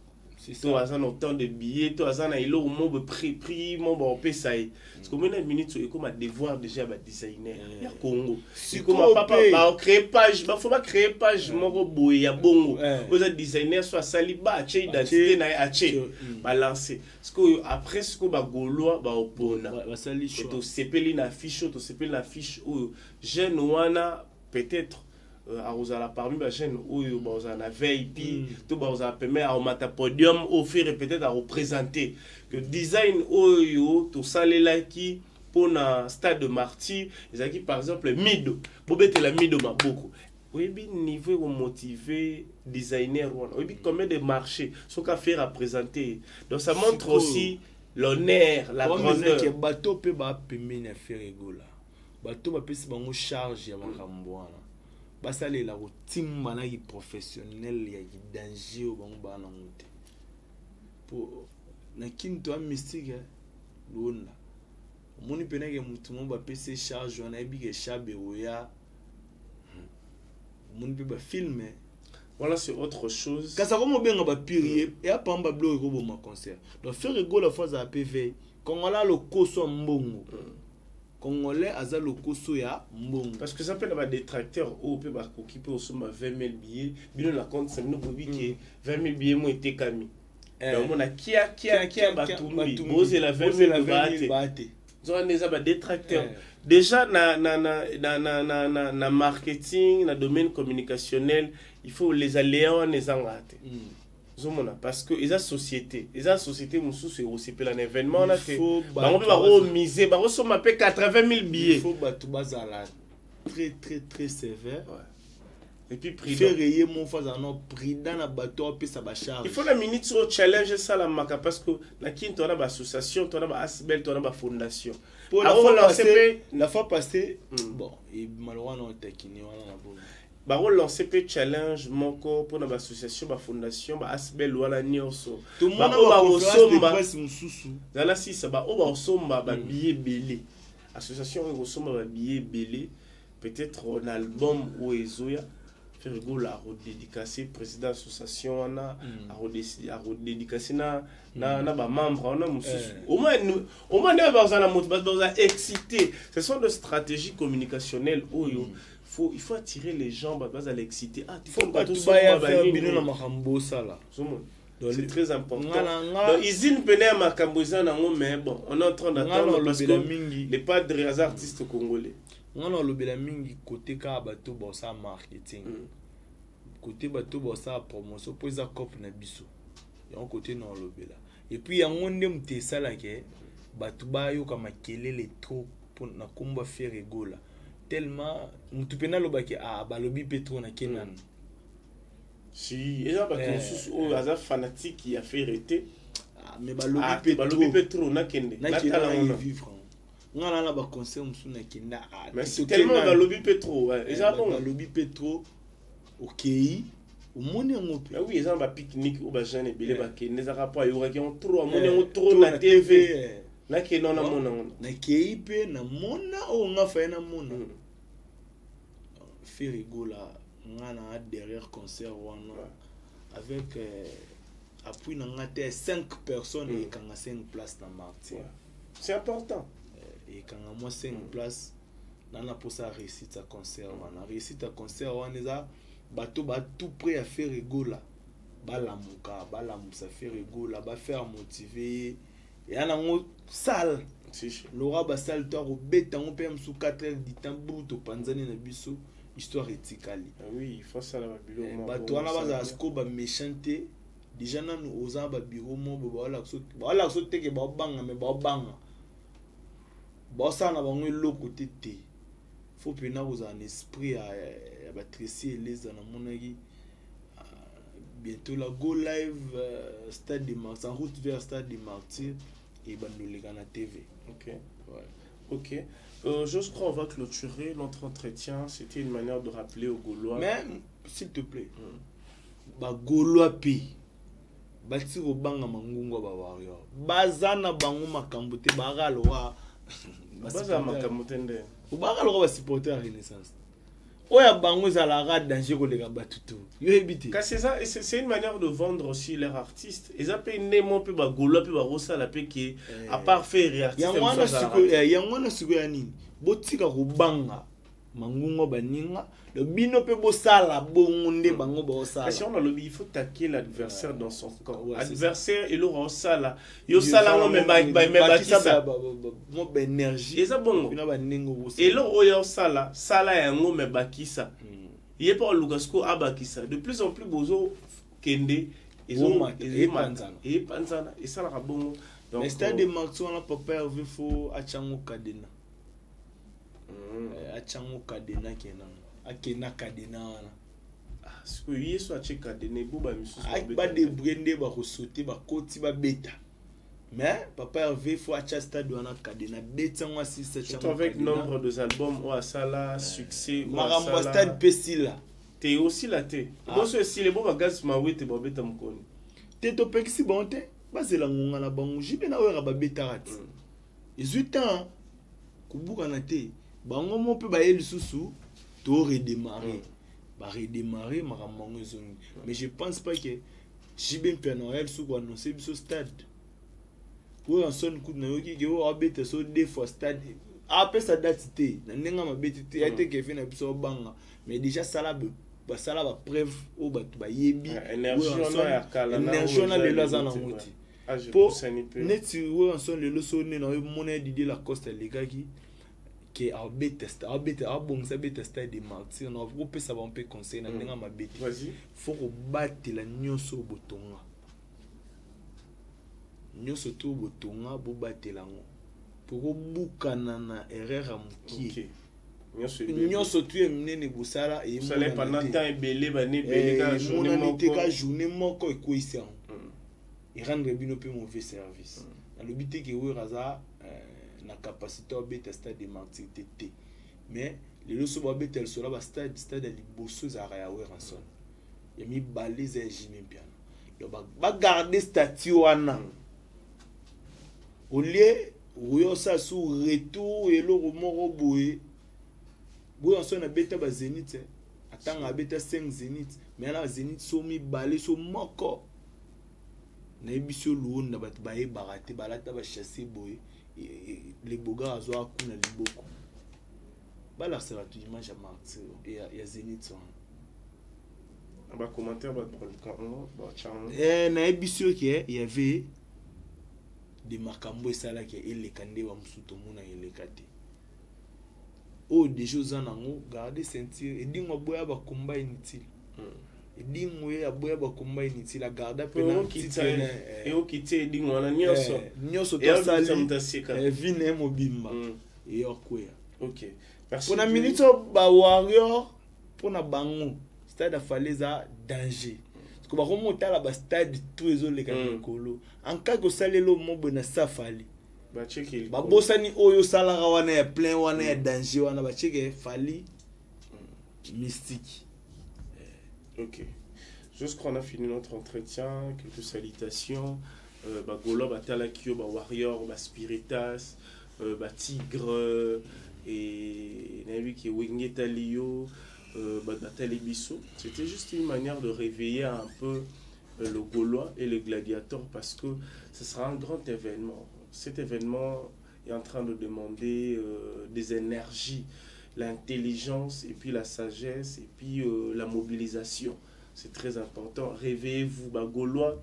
to azana autant de billets to azana ilo mo prix mo ba pesa parce que une minute et comme devoir déjà ba designer ya Congo si comme papa ba créer page ba faut pas créer page mo boye ya bongo aux designer soit saliba che identité na ache ba lancer parce que après ce que ba gaulois ba opona ba sali choix to sepeli na fiche to sepeli na fiche ou jeune wana peut-être arrosala parmi ba jeune oyo ba na VIP to ba permet à mata podium offrir peut-être à représenter que design oyo to salela ki pour na stade de Martyr ezaki par exemple mido bobete la mido maboko oui bi niveau pour motiver designer oui bi combien de marchés sont qu'à faire représenter donc ça montre aussi l'honneur la grandeur que bateau peut ba permet na faire rigola bateau ba pesi bango charge ya makambo wana basale la team manaki professionnel ya danger au bango bana monte pour na kinto a mystique lona moni penake mutu mo ba PC charge wana ebi ke chabe oya moni pe ba filmer voilà c'est autre chose kasa comme benga ba pirier et a pamba blo ko bo ma concert donc faire rigolo fois za PV kongola lo koso mbongo Congolais aza lokoso ya mbongo parce que ça peut avoir détracteur au peut ba occupé au somme 20 000 billets bino la compte c'est nous bobi que 20 000 billets mo été kami donc on a kia batumbi boze la 20 000 baate zone des ba détracteur déjà na marketing na domaine communicationnel il faut les aléas les engate parce que les sociétés mususu aussi pour un événement là on miser ba so mape 80 000 billets il faut batu bazala très sévère et puis prix faire rayer mon phase en prix dans la bateau puis ça ba charge il faut la minute sur challenge ça la maka parce que la kinto on a ba association on a ba asbel on a ba fondation pour la fois passée bon et malheureusement on tekini wana na bo ba relancer pe challenge moko pour na association ba fondation ba asbel wala nyonso tout le monde ba osomba mususu zala si ça ba o ba osomba ba billet belé association o osomba ba billet belé peut-être un album ou ezoya faire rigolo à redédicacer président association wana à redédicacer na ba membre na mususu au moins ne ba za na moto ba excité ce sont des stratégies communicationnelles oyo il faut attirer les gens à l'exciter il faut pas tout faire bino na makambo sala c'est très important donc usine pene makambo za nango mais bon on est en train d'attendre parce que les pas des artistes congolais on a lobela mingi côté ka bato ba sa marketing côté bato bosala promotion po eza cop na biso yango côté na olobela et puis yango nde moto esalaka bato bayoka makelele trop na komba faire egola tellement moto mpe nalobaki balobi mpe trop na kenana si eza bato mosusu oyo aza fanatique ya ferete mais balobi mpe trop nakende natala wana vivre ngana na ba conseil mosusu nakenda mais tellement balobi mpe trop eza bon balobi mpe trop okei omoni yango mpe oui eza ba pique-nique ou ba jeune ebele bakende ezaka po ayokaki yango trop amoni yango trop na tv nakende na mona nakei mpe na mona oyo nga faye na mona fait rigola ngana derrière concert wana avec appui na ngate 5 personnes et kanga 5 places na Martyr c'est important et kanga moi 5 places nana pour ça réussite sa concert wana réussite à concert wana eza bato ba tout prêt à faire rigola balamuka balamusa faire rigola ba faire motiver et ana ngo salle Laura basal to robeta ngo pe msu 4 heures du temps buto panzani na biso histoire etikali oui il faut ça la bilo bato wana baza sko ba méchanté déjà nanu oza ba bureau mo bala so teke ba banga me ba banga ba sana bango eloko tete faut pena oza un esprit ya ba tresser les ana monaki bientôt la go live stade de Martyr en route vers stade de Martyr et bandoleka na TV. OK. Ouais. OK. Je crois on va clôturer notre entretien. C'était une manière de rappeler aux Gaulois. Mais s'il te plaît. Ba Gaulois pi. Bati ko banga mangungo ba wario. Bazana bango makambo te bagalo wa. Baza makambo te nde. Bagalo ko ba supporter à Renaissance. Oya bango za la rade danger ko lega batutu. Yo ebité. Car c'est une manière de vendre aussi leurs artistes. Ils appellent nemo pe ba Gaulois pe ba rosa la pe qui à part faire artiste. Yangwana siko ya nini? Botika ko banga mangungo baninga le bino pe bosala bongo nde bango bosala. Si on a il faut taquer l'adversaire dans son camp. Adversaire et le rosala. Yo sala ngo me bakisa mo ba énergie. Eza bongo. Bino ba ningo bosala. Et le oyo sala yango me bakisa. Il est pas Lugasco abakisa. De plus en plus bozo kende et panzana et ça la bongo. Donc stade de Martyr on a pas perdu faut achango kadena. Achango kadena kenan. Akena kadena wana. Ce que yeso acheka kadena boba misusu ba de brende ba ko sauter ba koti ba beta. Mais papa Hervé faut acha stade wana kadena beta ngwa 6 chango. Avec nombre de albums ou asala succès ou asala. Stade pesila. Te aussi la te. Boso si les boba gaz ma wete ba beta mkoni. Te to pexi bonte. Bazela ngonga na bango jibe na wera ba beta rat. 18 ans kubuka na te. Bango mo pe ba yeli susu to redémarrer. Ba redémarrer maramango zongi. Mais je pense pas que jibe Père Noël sou ko annoncer biso stade. Ou en son coup na yoki ke o abeta so deux fois stade. Après sa date té na ndenga mabeti té ya té ke fi na biso banga. Mais déjà sala ba sala ba preuve o ba yebi. Énergie na le lazana ngoti. Po neti ou en son le loso ne na monnaie d'idée la coste legaki. Que abongisa beta stade de Martyr na vous ça va un peu conseil na ndenga mabeti. Vas-y. Faut ko batela nyonso botonga. Nyonso to botonga bo batela ngo. Pour bukana na erreur à mukie. Nyonso tu emnene bosala et ça les pendant temps ebele ba ne bele ka journée moko ekoisa. Et rendre bino pe mauvais service. Na le but que we raza na capacité à beta stade de Martyr TT. Mais les loso ba beta el sola ba stade liboso za ya we ranson. Ya mi balise ya jimi piano. Yo ba garder statut wana. Au lieu où ça sous retour et le moro boé. Boé on na beta ba Zénith. Attends a beta 5 Zénith. Mais là Zénith so mi balé so moko. Na ebiso luon na bat baé baraté balata ba chasser boé. Les bogas azo akuna liboko. Bala sera tu image à Martyr et ya Zénith on. Ba commentaire ba ba channel. Na ebiso qui il y avait de makambo esala ki ele kande wa musuto muna ele kate. O des choses en ango garder sentir et dingo boya ba combat inutile. edingo ya boya ba komba initi la garda pe Et na au quitter dingwana nyonso. nyonso Et au to sali quitter vine mobimba et orkoya. OK. Merci. Pour la minute ba warrior pour na bango stade a faleza danger. Parce que ba remonter la ba stade tout ezole ka kolo. En cas que salelo mobo na safali. Ba checker. Ba bosani oyo salara wana ya plein wana ya danger wana ba checker fali mystique. OK. Juste qu'on a fini notre entretien, quelques salutations. Bah Golo, bah Talakio, bah Warrior, bah Spiritas, bah Tigre, et Navi qui est Wingé Talio, bah Talibiso. C'était juste une manière de réveiller un peu le Gaulois et le gladiateur parce que ce sera un grand événement. Cet événement est en train de demander des énergies, l'intelligence et puis la sagesse et puis la mobilisation. C'est très important. Réveillez-vous, bah, Gaulois,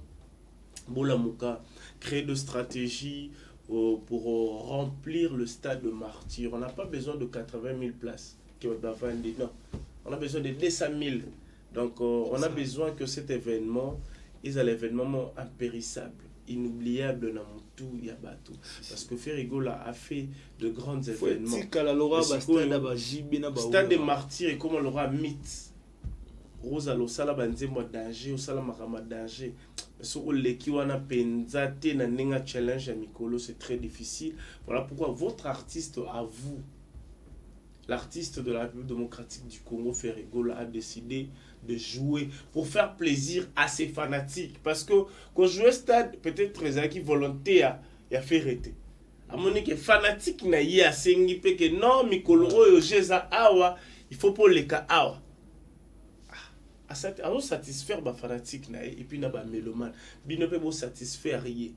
Bolamouka, créer de stratégies pour remplir le stade de martyr. On n'a pas besoin de 80 000 places. Non, on a besoin de 200 000. Donc, on a besoin que cet événement est un événement impérissable, inoubliable dans tout Yabatou. Parce que Ferrigola a fait de grands événements. Stade de martyr et comme on l'aura mythe. Rosa lo sala banzembo danger o sala makama danger so o leki wana penza te na ninga challenge ya mikolo, c'est très difficile. Voilà pourquoi votre artiste à vous, l'artiste de la République démocratique du Congo Ferrigola, a décidé de jouer pour faire plaisir à ses fanatiques, parce que quand je joue stade peut-être les qui volontaires ya fait arrêter à mon que fanatique na yi asengi pe que non mikolo oyo jeza awa il faut pour les cas awa à satisfaire ba fanatique na et puis na ba mélomane bino pe bo satisfaire yé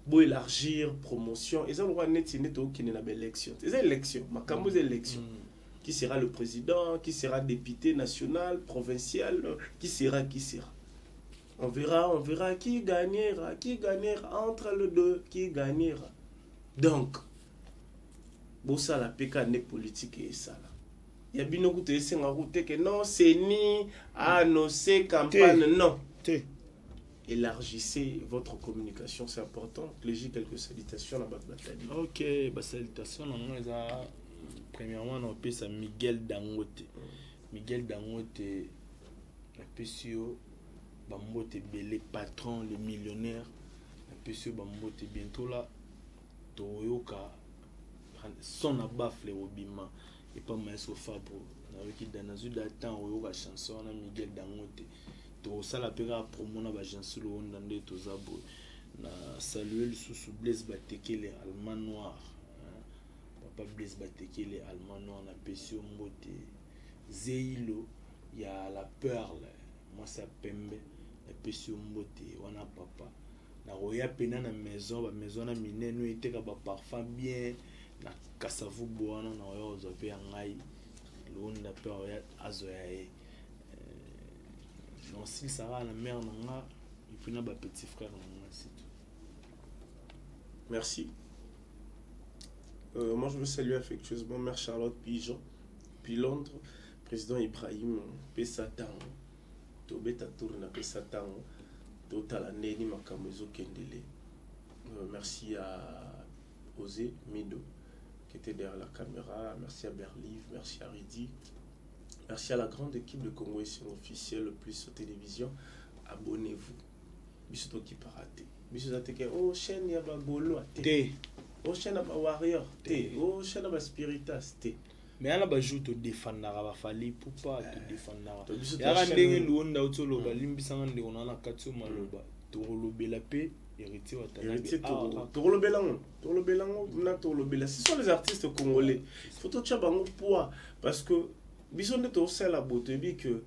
bo élargir promotion et ça le roi net neto qui na ba élection les élections makambo des élections qui sera le président, qui sera député national, provincial, qui sera on verra qui gagnera entre les deux, qui gagnera. Donc bo ça la PK ne politique et ça là. Il y a bien beaucoup de gens que non, c'est ni annoncer campagne, non. Élargissez votre communication, c'est important. J'ai quelques salutations là-bas. Ok, bah salutations, premièrement, on appelle ça Miguel Dangote. Miguel Dangote, la PCO, Bambote Belé, patron, le millionnaire. La PCO, Bambote bientôt là, Toyoka, son abafle au bima. Et pas Maestro Fabro. Avec Danazu d'attendre au chanson na Miguel Dangote. To ça la pera promo na ba chanson le ondande to zabo. Na saluer le sous Blaise Batekele allemand noir. Papa Blaise Batekele allemand noir na Pesio Mbote. Zeilo il y a la perle. Moi ça Pembe na Pesio Mbote wana papa. Na roya pena na maison na mineno était ka ba parfum bien. Na kasavu boana na oyo zope ya ngai londa pe oya azoya e non si ça va la mère na nga et puis na ba petit frère na nga c'est tout. Merci. Moi je veux saluer affectueusement mère Charlotte Pigeon puis Londres, président Ibrahim Pesatan to beta tourna Pesatan to talaneni makamezo kendele. Merci à Osé Mido qui était derrière la caméra, merci à Berliv, merci à Ridi, merci à la grande équipe de Congo ici officiel le plus sur télévision. Abonnez-vous. Bisoto qui paraté. Bisoto qui oh chaîne ya ba Golo té. Oh chaîne ba Warrior té. Oh chaîne ba Spiritas té. Mais ala ba joue to défendre ba fali pour pas te défendre. Ya ga ndenge luonda utolo ba limbisanga ndeko na katso maloba. To lobela pe héritier ce sont les artistes congolais. Il faut tout chabango poids parce que bisonde to sel la beauté bi que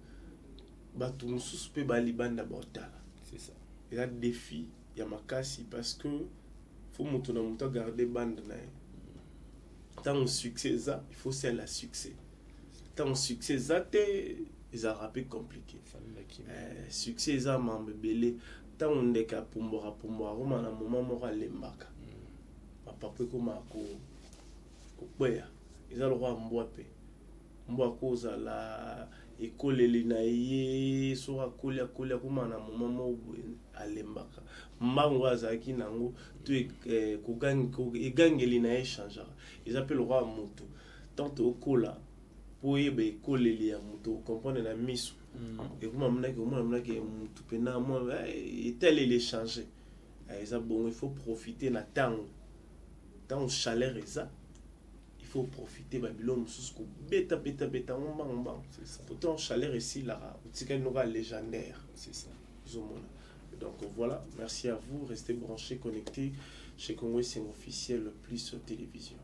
batum sous pe balibanda botala. C'est ça. Il y a des défis, il y a makasi parce que faut montona monta garder bande na. Tant on succès ça, il faut celle à succès. Tant on succès ça ils a rappé compliqué. Succès ça mambe belé. Tant on est qu'à Pumbora, on a un moment moral les marques. Papa peut comme à ils ont le droit à Mboapé. Mboako la ekoleli na ye so akoli akoma na moment moko alembaka mbango azalaki nango to egangeli na ye changeaka eza mpe lokwa ya moto tant okola po oyeba ekoleli ya moto okomprendre na miso ekoma monaki motu mpena etaleli echange eza bongo il faut profiter na ntango chaleur eza il faut profiter babilo mosusu kobeta ngo mbango pourtant chaleur esilaka otikali noko ya légendaire c'est ça. Donc voilà, merci à vous, restez branchés, connectés chez Congo Officiel plus télévision.